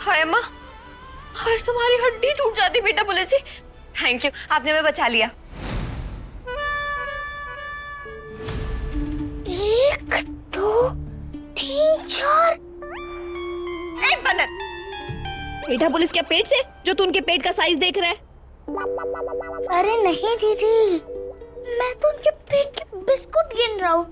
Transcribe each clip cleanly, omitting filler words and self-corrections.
हाय अम्मा, आज तुम्हारी हड्डी टूट जाती बेटा पुलिस जी। थैंक यू, आपने हमें बचा लिया। 1 2 3 4। बंदर, बेटा पुलिस क्या पेट से, जो तू उनके पेट का साइज देख रहा है? अरे नहीं दीदी, मैं तो उनके पेट के बिस्कुट गिन रहा हूँ।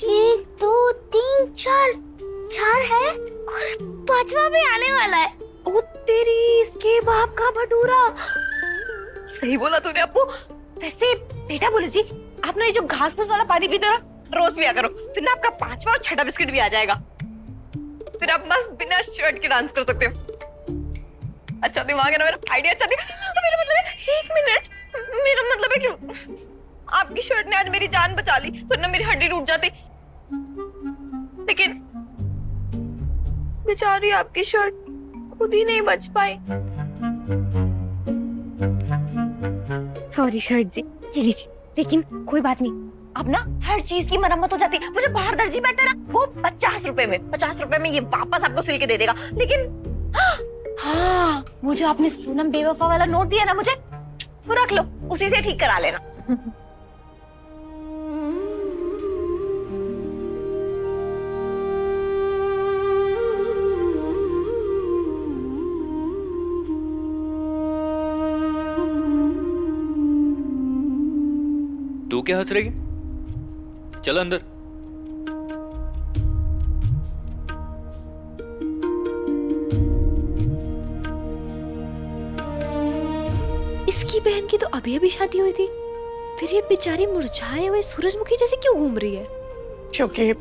1 2 3 4 4 है और 5वां भी आने वाला है। ओ तेरी इसके बाप का भटूरा। सही बोला तूने अप्पू। वैसे बेटा पुलिस जी, आप ना ये जो घास फूस वाला पानी पीते हो ना, रोज पिया करो, फिर ना आपका 5वां और 6वां बिस्किट भी आ जाएगा। फिर आप मस्त बिना शर्ट के डांस कर सकते हो। अच्छा दिमाग है ना मेरा, आइडिया अच्छा दिमाग। मेरा मतलब है, 1 मिनट, मेरा मतलब है कि आपकी शर्ट ने आज मेरी जान बचा ली, वरना मेरी हड्डी टूट जाती। लेकिन बेचारी आपकी शर्ट खुद ही नहीं बच पाई। सॉरी शर्ट जी, ये लीजिए। लेकिन कोई बात नहीं, अब ना हर चीज की मरम्मत हो जाती है। वो जो बाहर दर्जी बैठा है ना, वो 50 रुपए में ये वापस आपको सिल के दे देगा। लेकिन हाँ, वो जो आपने सोनम बेवफा वाला नोट दिया ना मुझे, वो रख लो, उसी से ठीक करा लेना। तू क्या हंस रही है? चल अंदर। इसकी बहन की तो अभी अभी शादी हुई थी, फिर ये बेचारी मुरझाए हुए सूरजमुखी जैसे क्यों घूम रही है? क्योंकि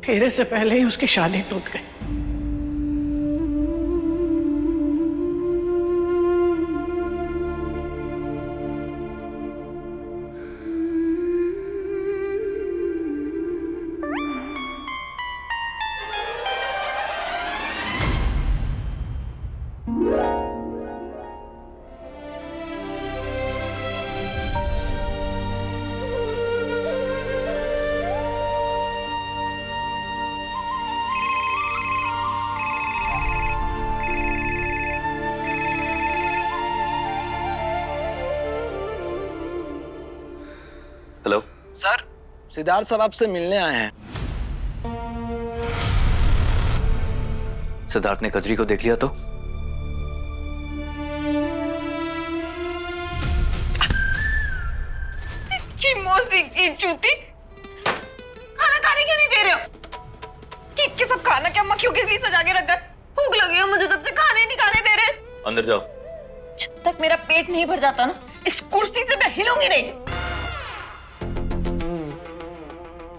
फेरे से पहले ही उसकी शादी टूट गई। हेलो सर, सिद्धार्थ साहब आपसे मिलने आए हैं। सिद्धार्थ ने कजरी को देख लिया तो? की मौसी की चूती, खाना खाने क्यों नहीं दे रहे हो? केक के सब खाना क्या मक्खियों के लिए सजा के रखा है? भूख लगी है मुझे, तब से खाने नहीं खाने दे रहे। अंदर जाओ। जब तक मेरा पेट नहीं भर जाता ना, इस कुर्सी से मैं हिलूंगी नहीं।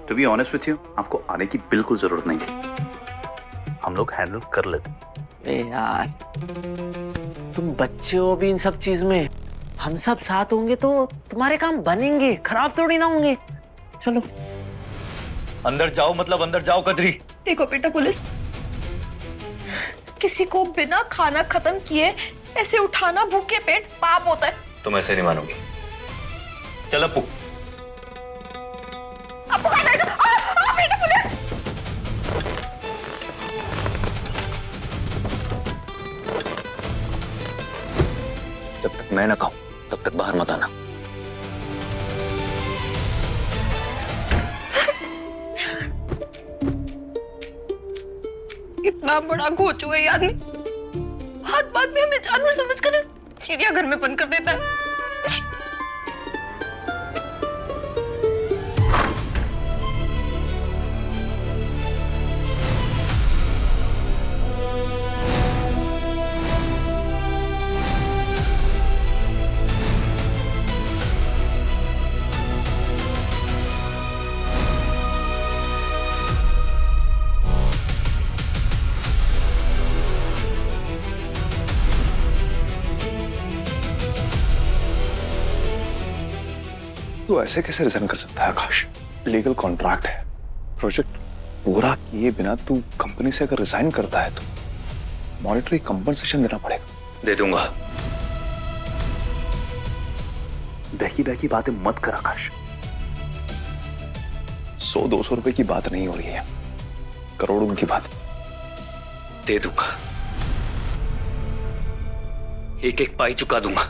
To be honest with you, आपको आने की बिल्कुल जरूरत नहीं थी। हम लोग हैंडल कर लेते। ए यार, तुम बच्चे हो भी इन सब चीज में। हम सब साथ होंगे तो तुम्हारे काम बनेंगे, खराब थोड़ी ना होंगे। चलो अंदर जाओ, मतलब अंदर जाओ कजरी। देखो बेटा पुलिस, किसी को बिना खाना खत्म किए ऐसे उठाना भूखे पेट पाप होता है। तुम ऐसे नहीं मानोगी। चल अप्पू। आपको कहा जाएगा? बेटा पुलिस! जब तक मैं ना कहूं तब तक बाहर मत आना। इतना बड़ा घोचू है ये आदमी, बात बात में हमें जानवर समझकर इस चिड़ियाघर में बंद कर देता है। तू ऐसे कैसे रिजाइन कर सकता है आकाश? लीगल कॉन्ट्रैक्ट है, प्रोजेक्ट पूरा किए बिना तू कंपनी से अगर रिजाइन करता है तो मॉनेटरी कंपनसेशन देना पड़ेगा। दे दूंगा। बहकी बहकी बातें मत कर आकाश। 100-200 रुपए की बात नहीं हो रही है, करोड़ों की बात। दे दूंगा, एक एक पाई चुका दूंगा,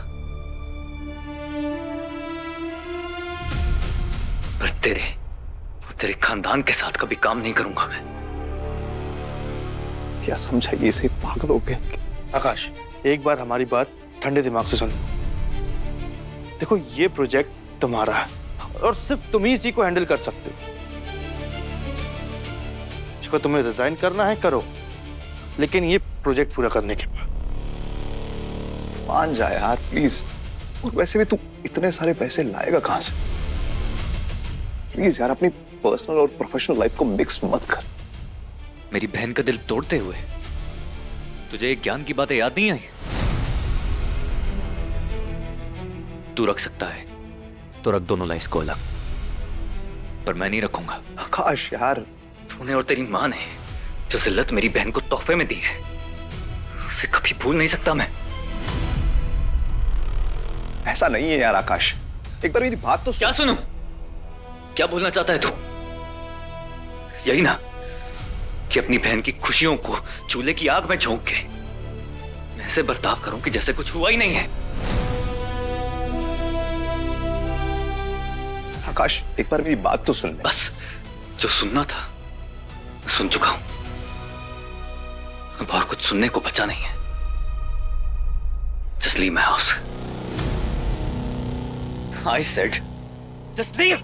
पर तेरे खानदान के साथ कभी काम नहीं करूंगा मैं। क्या समझाइए इसे, पागल हो गए। आकाश, एक बार हमारी बात ठंडे दिमाग से सुन। देखो, ये प्रोजेक्ट तुम्हारा है और सिर्फ तुम ही इसी को हैंडल कर सकते हो। देखो, तुम्हें रिजाइन करना है करो, लेकिन ये प्रोजेक्ट पूरा करने के बाद। मान जा यार प्लीज। और वैसे भी तू इतने सारे पैसे लाएगा कहां से? प्लीज यार, अपनी पर्सनल और प्रोफेशनल लाइफ को मिक्स मत कर। मेरी बहन का दिल तोड़ते हुए तुझे एक ज्ञान की बातें याद नहीं आई? तू रख सकता है तो रख दोनों लाइफ्स को अलग, पर मैं नहीं रखूंगा। आकाश यार, तूने और तेरी मां ने जो जिल्लत मेरी बहन को तोहफे में दी है, उसे कभी भूल नहीं सकता मैं। ऐसा नहीं है यार आकाश, एक बार मेरी बात तो सुन। क्या सुनूं? क्या बोलना चाहता है तू? यही ना कि अपनी बहन की खुशियों को चूल्हे की आग में झोंक के मैं ऐसे बर्ताव करूं कि जैसे कुछ हुआ ही नहीं है। आकाश, एक बार मेरी बात तो सुन ले। बस, जो सुनना था सुन चुका हूं, अब और कुछ सुनने को बचा नहीं है। Just leave my house. I said, just leave.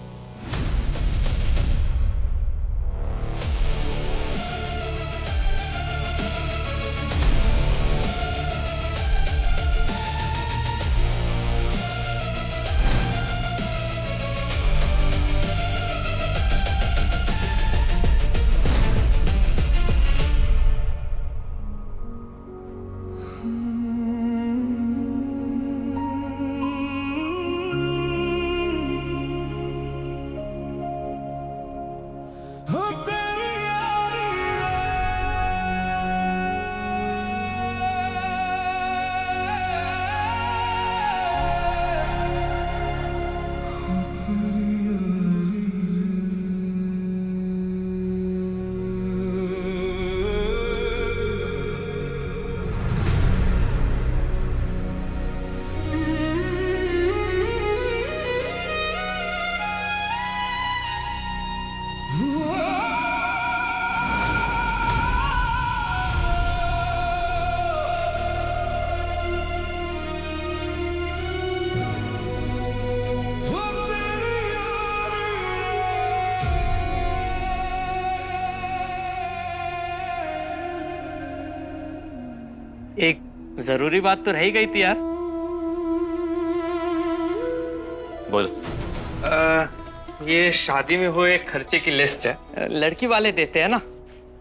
एक जरूरी बात तो रह ही गई थी यार। बोल। ये शादी में हुए खर्चे की लिस्ट है, लड़की वाले देते हैं ना,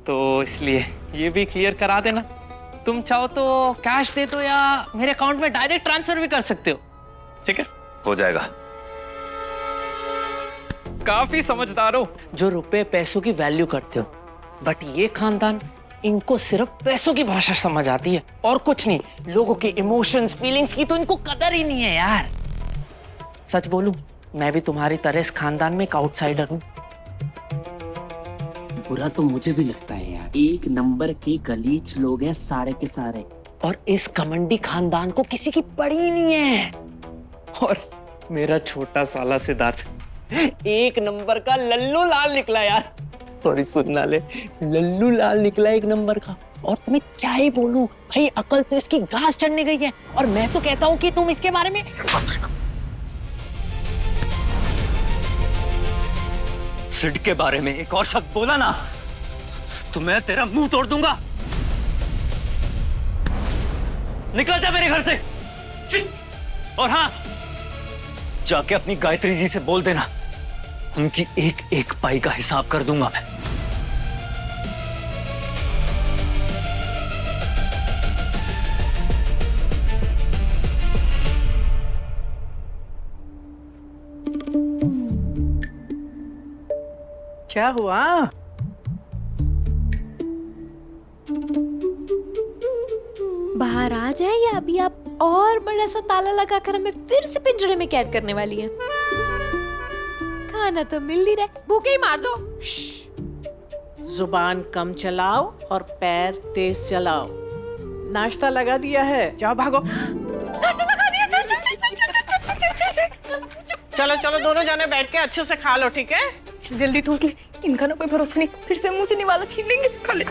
तो इसलिए ये भी क्लियर करा देना। तुम चाहो तो कैश दे दो या मेरे अकाउंट में डायरेक्ट ट्रांसफर भी कर सकते हो, ठीक है? हो जाएगा। काफी समझदार हो जो रुपए पैसों की वैल्यू करते हो, बट ये खानदान, इनको सिर्फ पैसों की भाषा समझ आती है और कुछ नहीं। लोगों के इमोशंस, फीलिंग्स की तो इनको कदर ही नहीं है यार। सच बोलूं, मैं भी तुम्हारी तरह इस खानदान में एक आउटसाइडर हूँ। बुरा तो मुझे भी लगता है यार, एक नंबर के गलीच लोग हैं सारे के सारे। और इस कमंडी खानदान को किसी की पड़ी ही नहीं है। और मेरा छोटा साला सिद्धार्थ एक नंबर का लल्लू लाल निकला यार। सॉरी सुनना ले, लल्लू लाल निकला एक नंबर का। और तुम्हें क्या ही बोलूं भाई, अकल तो इसकी घास चढ़ने गई है। और मैं तो कहता हूं कि तुम इसके बारे में सिड के बारे में एक और शब्द बोला ना तो मैं तेरा मुंह तोड़ दूंगा। निकल जा मेरे घर से। और हाँ, जाके अपनी गायत्री जी से बोल देना, उनकी एक एक पाई का हिसाब कर दूंगा मैं। क्या हुआ? बाहर आ जाए या अभी आप और बड़ा सा ताला लगाकर हमें फिर से पिंजरे में कैद करने वाली हैं? खाना तो मिल नहीं रहा, भूखे ही मार दो। जुबान कम चलाओ और पैर तेज चलाओ। नाश्ता लगा दिया है, जाओ भागो। नाश्ता लगा दिया, चल चल चल चल चल चल चल चल चल। चलो चलो दोनों जाने बैठ के अच्छे से खा लो, ठीक है? जल्दी ठूस ले, इनका ना कोई भरोसा नहीं, फिर से मुंह से निवाला छीन लेंगे। खा ले।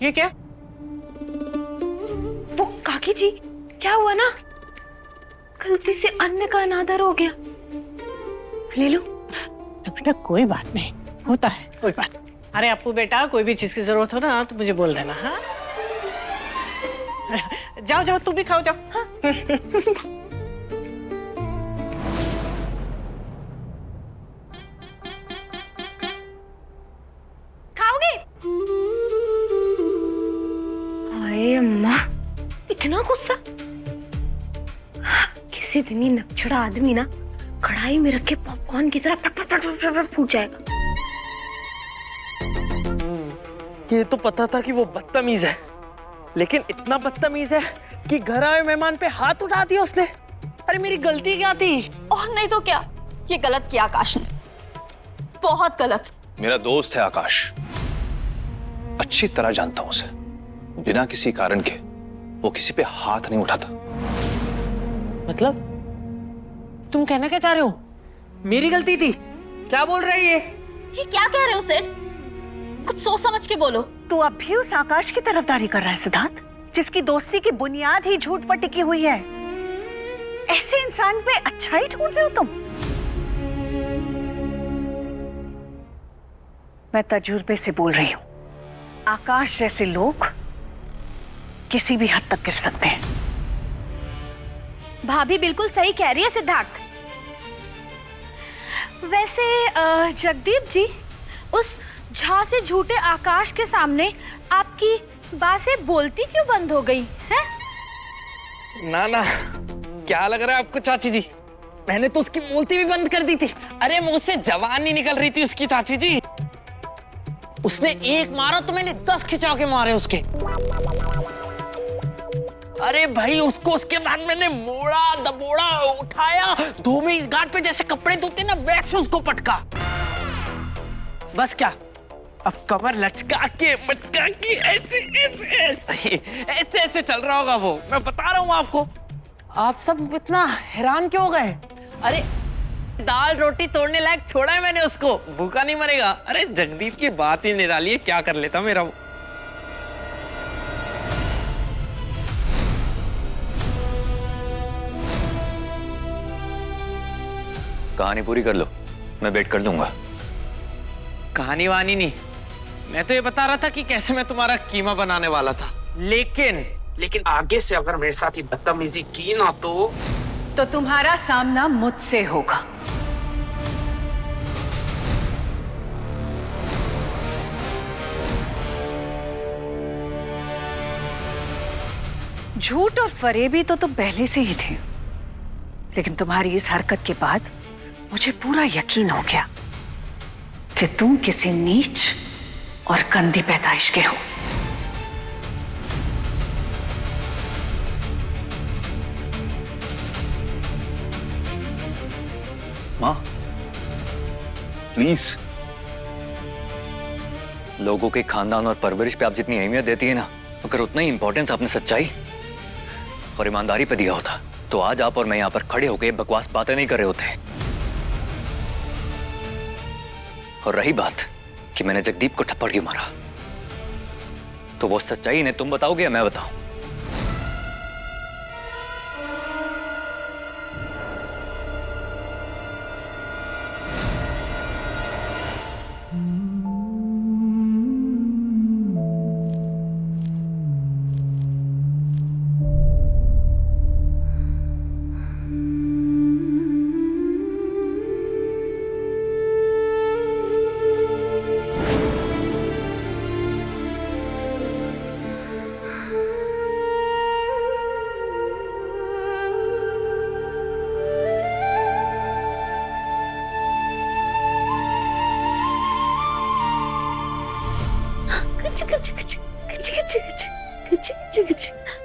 ये क्या? वो काकी जी, क्या हुआ ना, गलती से अन्न का अनादर हो गया। ले लो। बेटा कोई बात नहीं, होता है, कोई बात। अरे अपू बेटा, कोई भी चीज की जरूरत हो ना तो मुझे बोल देना। हाँ जाओ जाओ, तू भी खाओ, जाओ। हाँ? खाओगे? हाय अम्मा, इतना गुस्सा। किसी दिन ये नकचड़ा आदमी ना कढ़ाई में रखे पॉपकॉर्न की तरह पट पट पट पट पट फूट जाएगा। ये तो पता था कि वो बदतमीज है, लेकिन इतना बदतमीज है कि घर आए मेहमान पे हाथ उठा दिया उसने। अरे मेरी गलती क्या थी? और नहीं तो क्या, ये गलत किया आकाश ने, बहुत गलत। मेरा दोस्त है आकाश, अच्छी तरह जानता हूं उसे। बिना किसी कारण के वो किसी पे हाथ नहीं उठाता। मतलब तुम कहना क्या चाह रहे हो? मेरी गलती थी? क्या बोल रही है ये क्या कह रहे हो सेठ? कुछ सोच समझ के बोलो। तू अब भी उस आकाश की तरफदारी कर रहा है सिद्धार्थ, जिसकी दोस्ती की बुनियाद ही झूठ पर टिकी हुई है। ऐसे इंसान पे अच्छाई ढूंढ रहे हो तुम? मैं तजुर्बे से बोल रही हूं, आकाश जैसे लोग किसी भी हद तक गिर सकते हैं। भाभी बिल्कुल सही कह रही है सिद्धार्थ। वैसे जगदीप जी, उस झा से झूठे आकाश के सामने आपकी बातें बोलती क्यों बंद हो गई हैं? ना ना, क्या लग रहा है आपको चाची जी? मैंने तो उसकी बोलती भी बंद कर दी थी। अरे मुंह से जवान नहीं निकल रही थी उसकी चाची जी। उसने एक मारा तो मैंने 10 खिंचा के मारे उसके। अरे भाई उसको उसके बाद मैंने मोड़ा दबोड़ा उठाया, धोबी घाट पे जैसे कपड़े धोते ना वैसे उसको पटका। बस क्या, अब कमर लटका के मटका के ऐसे ऐसे ऐसे ऐसे ऐसे चल रहा होगा वो। मैं बता रहा हूँ आपको। आप सब इतना हैरान क्यों हो गए? अरे दाल रोटी तोड़ने लायक छोड़ा है मैंने उसको, भूखा नहीं मरेगा। अरे जगदीश की बात ही निराली है, क्या कर लेता मेरा वो। कहानी पूरी कर लो, मैं वेट कर लूंगा। कहानी वानी नहीं, मैं तो ये बता रहा था कि कैसे मैं तुम्हारा कीमा बनाने वाला था। लेकिन आगे से अगर मेरे साथ ये बदतमीजी की ना तो तुम्हारा सामना मुझसे होगा। झूठ और फरेबी तो तुम पहले से ही थे, लेकिन तुम्हारी इस हरकत के बाद मुझे पूरा यकीन हो गया कि तुम किसी नीच और गंदी पैदाइश के हो। माँ प्लीज। लोगों के खानदान और परवरिश पे आप जितनी अहमियत देती है ना, अगर उतना ही इंपॉर्टेंस आपने सच्चाई और ईमानदारी पे दिया होता तो आज आप और मैं यहाँ पर खड़े होकर बकवास बातें नहीं कर रहे होते। और रही बात कि मैंने जगदीप को थप्पड़ क्यों मारा, तो वो सच्चाई ने तुम बताओगे या मैं बताऊं?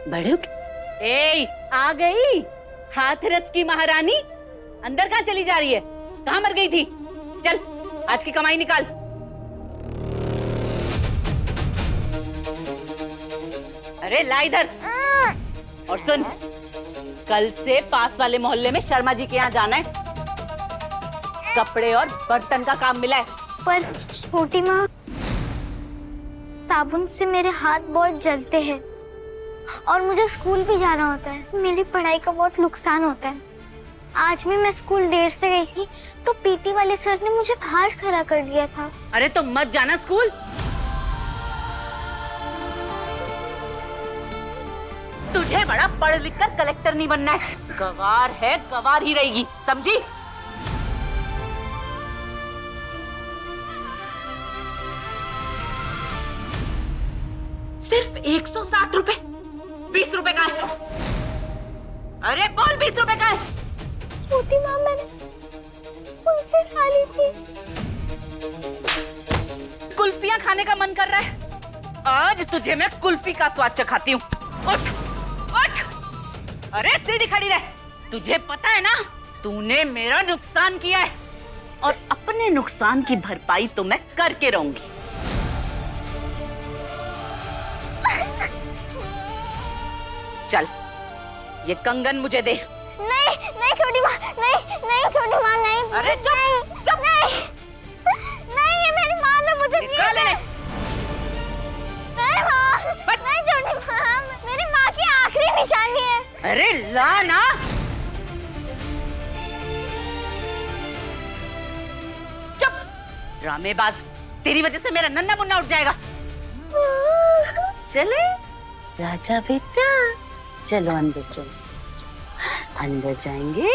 बड़े ए, आ गई हाथरस की महारानी अंदर कहाँ चली जा रही है? कहाँ मर गई थी? चल आज की कमाई निकाल। अरे ला इधर। और सुन, कल से पास वाले मोहल्ले में शर्मा जी के यहाँ जाना है। कपड़े और बर्तन का काम मिला है। पर छोटी माँ, साबुन से मेरे हाथ बहुत जलते हैं और मुझे स्कूल भी जाना होता है। मेरी पढ़ाई का बहुत नुकसान होता है। आज भी मैं स्कूल देर से गई थी तो पीटी वाले सर ने मुझे बाहर खड़ा कर दिया था। अरे तो मत जाना स्कूल। तुझे बड़ा पढ़ लिख कर कलेक्टर नहीं बनना है। गवार है, गवार ही रहेगी, समझी? सिर्फ 160 रुपए। 20 रुपए का है। अरे बोल 20 रुपए का है। छोटी माँ, मैंने उनसे खा ली थी। कुल्फियां खाने का मन कर रहा है? आज तुझे मैं कुल्फी का स्वाद चखाती हूँ। उठ, उठ। अरे सीधी खड़ी रह। तुझे पता है ना, तूने मेरा नुकसान किया है और अपने नुकसान की भरपाई तो मैं करके रहूंगी। चल, ये कंगन मुझे दे। नहीं नहीं छोटी माँ, नहीं नहीं छोटी माँ, नहीं। अरे चुप, चुप। नहीं नहीं, ये मेरी माँ ने मुझे दिया निकाल ले। नहीं माँ, नहीं छोटी माँ, मेरी माँ की आखिरी निशानी है। अरे ला ना। चुप, ड्रामेबाज। तेरी वजह से मेरा नन्ना मुन्ना उठ जाएगा। चले राजा बेटा, चलो अंदर चलो। अंदर जाएंगे।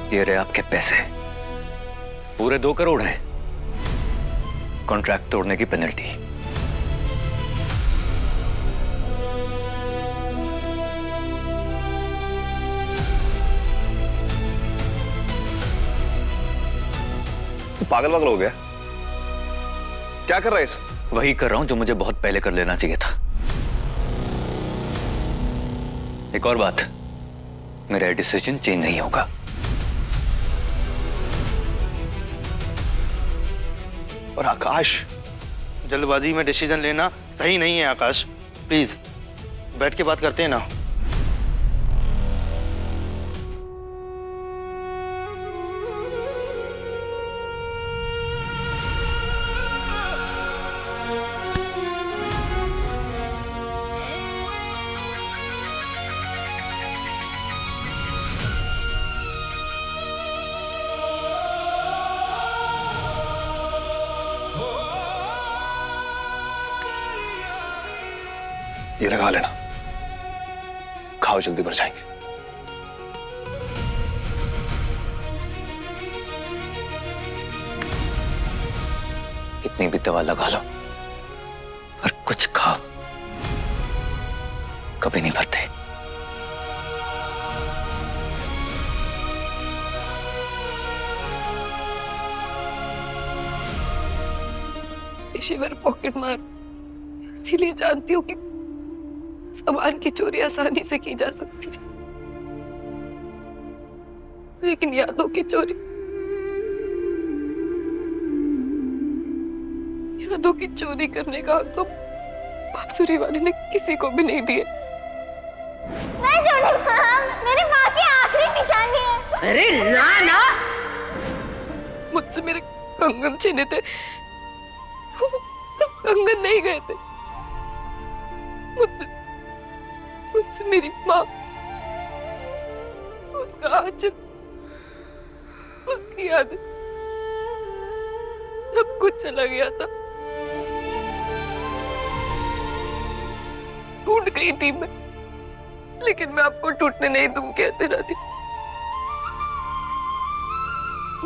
ये रहे आपके पैसे। पूरे 2 करोड़ हैं। कॉन्ट्रैक्ट तोड़ने की पेनल्टी। तू पागल वागल हो गया? क्या कर रहा है इसे? वही कर रहा हूं जो मुझे बहुत पहले कर लेना चाहिए था। एक और बात, मेरा डिसीजन चेंज नहीं होगा। और आकाश, जल्दबाजी में डिसीजन लेना सही नहीं है आकाश। प्लीज बैठ के बात करते हैं ना। ये लगा लेना, खाओ, जल्दी भर जाएंगे। कितनी भी दवा लगा लो और कुछ खाओ, कभी नहीं भरते। पेशेवर पॉकेट मार, इसीलिए जानती हूँ कि सामान की चोरी आसानी से की जा सकती है, लेकिन यादों की चोरी, यादों की चोरी करने का हक तो बांसुरी वाले ने किसी को भी नहीं दिया। नहीं छोटी माँ, मेरी माँ की आखिरी निशानी है। अरे ना ना, मुझसे मेरे कंगन छीने थे, सिर्फ कंगन नहीं गए थे। मुझसे मेरी माँ, उसका आंचल, उसकी यादें, सब कुछ चला गया था। टूट गई थी मैं, लेकिन मैं आपको टूटने नहीं दूंगी कहते रहती।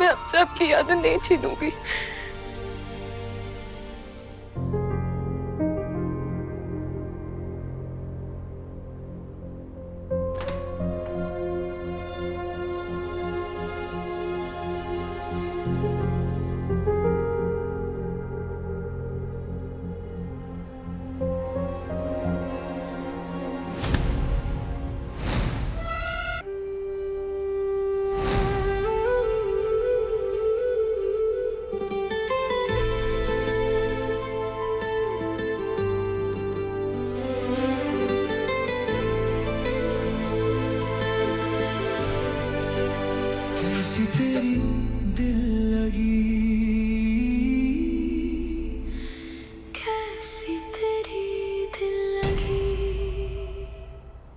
मैं आपसे आपकी यादें नहीं छीनूंगी। कैसी तेरी